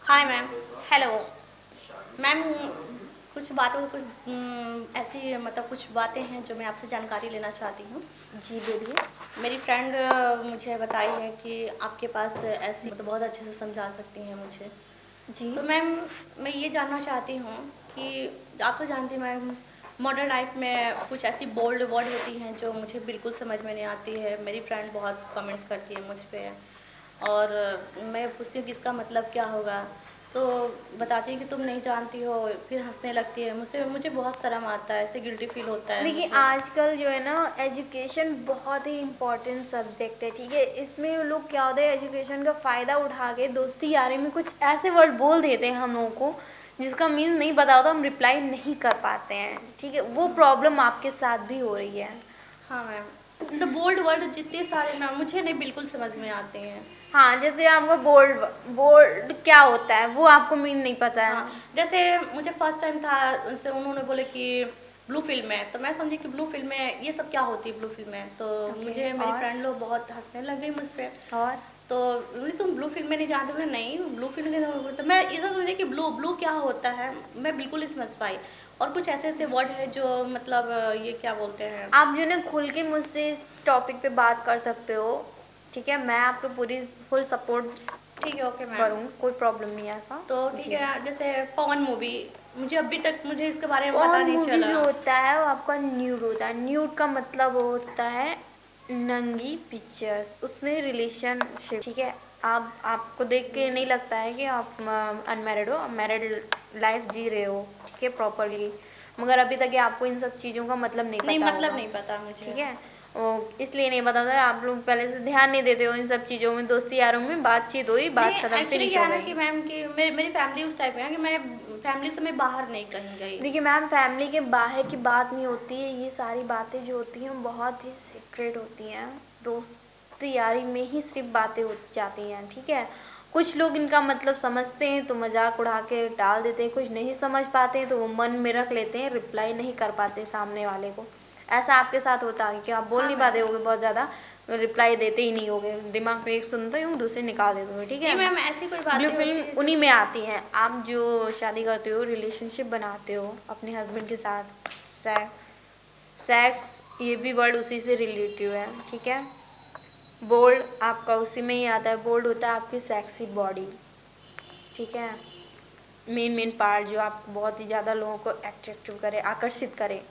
Hi ma'am. Hello ma'am. कुछ बातों कुछ ऐसी मतलब कुछ बातें हैं जो मैं आपसे जानकारी लेना चाहती हूँ। जी बोलिए। मेरी फ्रेंड मुझे बताई है कि आपके पास ऐसी मतलब बहुत अच्छे से समझा सकती हैं मुझे। जी तो मैम मैं ये जानना चाहती हूँ कि आप तो जानती हैं मैम, मॉडर्न लाइफ में कुछ ऐसी बोल्ड वर्ड होती हैं जो मुझे बिल्कुल समझ में नहीं आती है। मेरी फ्रेंड बहुत कमेंट्स करती है मुझ पे और मैं पूछती हूँ कि इसका मतलब क्या होगा, तो बताती है कि तुम नहीं जानती हो, फिर हंसने लगती है मुझसे। मुझे बहुत शर्म आता है, ऐसे गिल्टी फील होता है देखिए, मुझे। आजकल जो है ना, एजुकेशन बहुत ही इम्पोर्टेंट सब्जेक्ट है। ठीक है, इसमें लोग क्या होता है, एजुकेशन का फ़ायदा उठा के दोस्ती यारी में कुछ ऐसे वर्ड बोल देते हैं हम लोगों को जिसका मीन नहीं पता होता, हम रिप्लाई नहीं कर पाते हैं। ठीक है, वो प्रॉब्लम आपके साथ भी हो रही है। हाँ मैम, तो बोल्ड वर्ड जितने सारे ना मुझे नहीं बिल्कुल समझ में आते हैं। हाँ, जैसे आपको बोल्ड बोल्ड क्या होता है वो आपको मीन नहीं पता हाँ, है। जैसे मुझे फर्स्ट टाइम था, उनसे उन्होंने बोले कि ब्लू फिल्म है, तो मैं समझी कि ब्लू फिल्म है, ये सब क्या होती है ब्लू फिल्म है। तो ओके। मुझे मेरी और फ्रेंड लोग बहुत हंसने लग गई मुझ पे। और तो बोली तुम ब्लू फिल्म में नहीं जानते? बोले नहीं, ब्लू फिल्म नहीं। तो मैं इधर समझी कि ब्लू ब्लू क्या होता है, मैं बिल्कुल नहीं समझ पाई। और कुछ ऐसे ऐसे वर्ड है जो मतलब ये क्या बोलते हैं। आप जो है खुल के मुझसे इस टॉपिक पे बात कर सकते हो। ठीक है, मैं आपको पूरी फुल सपोर्ट ठीक है, ओके मैम। करूँ, कोई प्रॉब्लम नहीं है ऐसा। तो ठीक जी। है, जैसे पवन मूवी, मुझे अभी तक मुझे इसके बारे में पता पॉर्न नहीं मूवी चला। जो होता है वो आपका न्यूड होता है। न्यूड का मतलब होता है नंगी पिक्चर्स, उसमें रिलेशनशिप। ठीक है, आप आपको देख के नहीं लगता है कि आप अनमैरिड हो, मैरिड लाइफ जी रहे हो। ठीक है, प्रॉपरली। मगर अभी तक ये आपको इन सब चीज़ों का मतलब नहीं नहीं, पता मतलब होगा। नहीं पता मुझे। ठीक है, इसलिए नहीं पता था, आप लोग पहले से ध्यान नहीं देते हो इन सब चीज़ों में। दोस्ती यारों में बातचीत हुई, नहीं, बात खत्म, एक्चुअली फिनिश क्या हो है ना गई। कि मैम कि मेरी फैमिली उस टाइप की है कि मैं फैमिली से मैं बाहर नहीं कहीं गई। देखिए मैम, फैमिली के बाहर की बात नहीं होती है, ये सारी बातें जो होती हैं बहुत ही सीक्रेट होती हैं। दोस्ती यारी में ही सिर्फ बातें हो जाती हैं। ठीक है, कुछ लोग इनका मतलब समझते हैं तो मजाक उड़ा के डाल देते हैं, कुछ नहीं समझ पाते हैं तो वो मन में रख लेते हैं, रिप्लाई नहीं कर पाते सामने वाले को। ऐसा आपके साथ होता है कि आप बोल हाँ नहीं मैम। पाते होगे बहुत ज़्यादा, रिप्लाई देते ही नहीं होगे, दिमाग में एक सुनते हो दूसरे निकाल देते हो। ठीक नहीं है, मैम, ऐसी कोई ब्लू बातें होती फिल्म है जो उन्हीं में आती हैं। आप जो शादी करते हो, रिलेशनशिप बनाते हो अपने हस्बैंड के साथ, सेक्स ये भी वर्ड उसी से रिलेटिव है। ठीक है, बोल्ड आपका उसी में ही आता है। बोल्ड होता है आपकी सेक्सी बॉडी। ठीक है, मेन मेन पार्ट जो आपको बहुत ही ज़्यादा लोगों को अट्रैक्टिव करे, आकर्षित करे,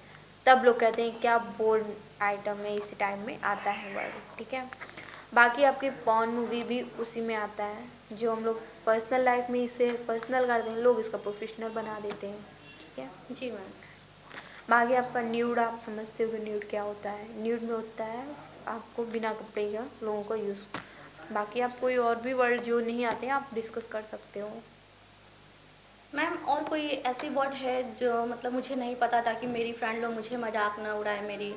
तब लोग कहते हैं क्या बोल्ड आइटम में इसी टाइम में आता है वर्ड। ठीक है, बाकी आपकी पॉर्न मूवी भी उसी में आता है। जो हम लोग पर्सनल लाइफ में इसे पर्सनल करते हैं, लोग इसका प्रोफेशनल बना देते हैं। ठीक है, जी मैम। बाकी आपका न्यूड, आप समझते हो कि न्यूड क्या होता है। न्यूड में होता है आपको बिना कपड़े का लोगों को यूज़। बाकी आप कोई और भी वर्ड जो नहीं आते हैं आप डिस्कस कर सकते हो। मैम और कोई ऐसी वर्ड है जो मतलब मुझे नहीं पता था कि मेरी फ्रेंड लोग मुझे मजाक ना उड़ाए मेरी।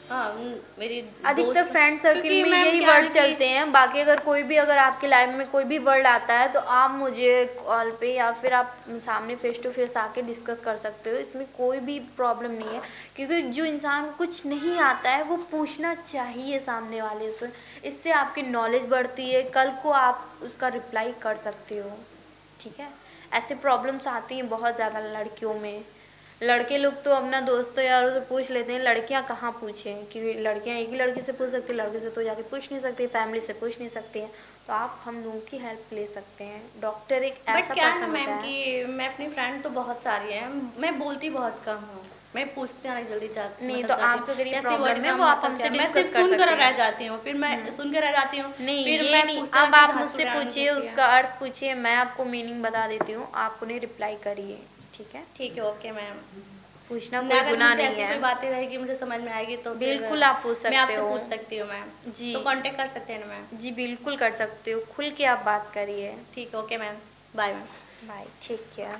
हाँ, मेरी अधिकतर दोस्त, फ्रेंड सर्किल क्योंकि में मैम यही क्या है वर्ड ना कि चलते हैं। बाकी अगर कोई भी, अगर आपके लाइफ में कोई भी वर्ड आता है तो आप मुझे कॉल पे या फिर आप सामने फेस टू फेस आके डिस्कस कर सकते हो। इसमें कोई भी प्रॉब्लम नहीं है, क्योंकि जो इंसान को कुछ नहीं आता है वो पूछना चाहिए सामने वाले से। इससे आपकी नॉलेज बढ़ती है, कल को आप उसका रिप्लाई कर सकते हो। ठीक है, ऐसे प्रॉब्लम्स आती हैं बहुत ज़्यादा लड़कियों में। लड़के लोग तो अपना दोस्तों यारों से पूछ लेते हैं, लड़कियां कहाँ पूछें, क्योंकि लड़कियां एक ही लड़की से पूछ सकती हैं, लड़के से तो जाके पूछ नहीं सकती, फैमिली से पूछ नहीं सकती हैं। तो आप हम लोगों की हेल्प ले सकते हैं। डॉक्टर एक बट ऐसा क्या है ना पर्सन होता मैम है। कि मैं अपनी फ्रेंड तो बहुत सारी है, मैं बोलती बहुत कम हूँ। मैं पूछती नहीं जल्दी नहीं, मतलब तो चाहती हूँ आपको अगर ये कैसी वर्ड प्रॉब्लम है का वो आप मतलब हमसे क्या, मैं डिस्कस सिर्फ कर सुन कर सकते रह हैं। जाती हूँ, फिर मैं सुन कर रह जाती हूँ। नहीं, फिर ये मैं नहीं, पूछते अब रहती हूँ आप तो मुझसे हंसी आने पूछिए, लगती है। उसका अर्थ पूछिए, मैं आपको मीनिंग बता देती हूँ, आप उन्हें रिप्लाई करिए। ठीक है, ठीक है, ओके मैम। पूछना ना कोई अगर गुनाह मुझे नहीं ऐसी है। कोई बातें रहेगी मुझे समझ में आएगी तो फिर बिल्कुल आप पूछ मैं सकते आपसे हो। पूछ सकती हूँ मैम। जी। तो कांटेक्ट कर सकते हैं ना मैम? जी बिल्कुल कर सकते हो, खुल के आप बात करिए। ठीक है, okay ma'am. Bye ma'am. Bye, take care.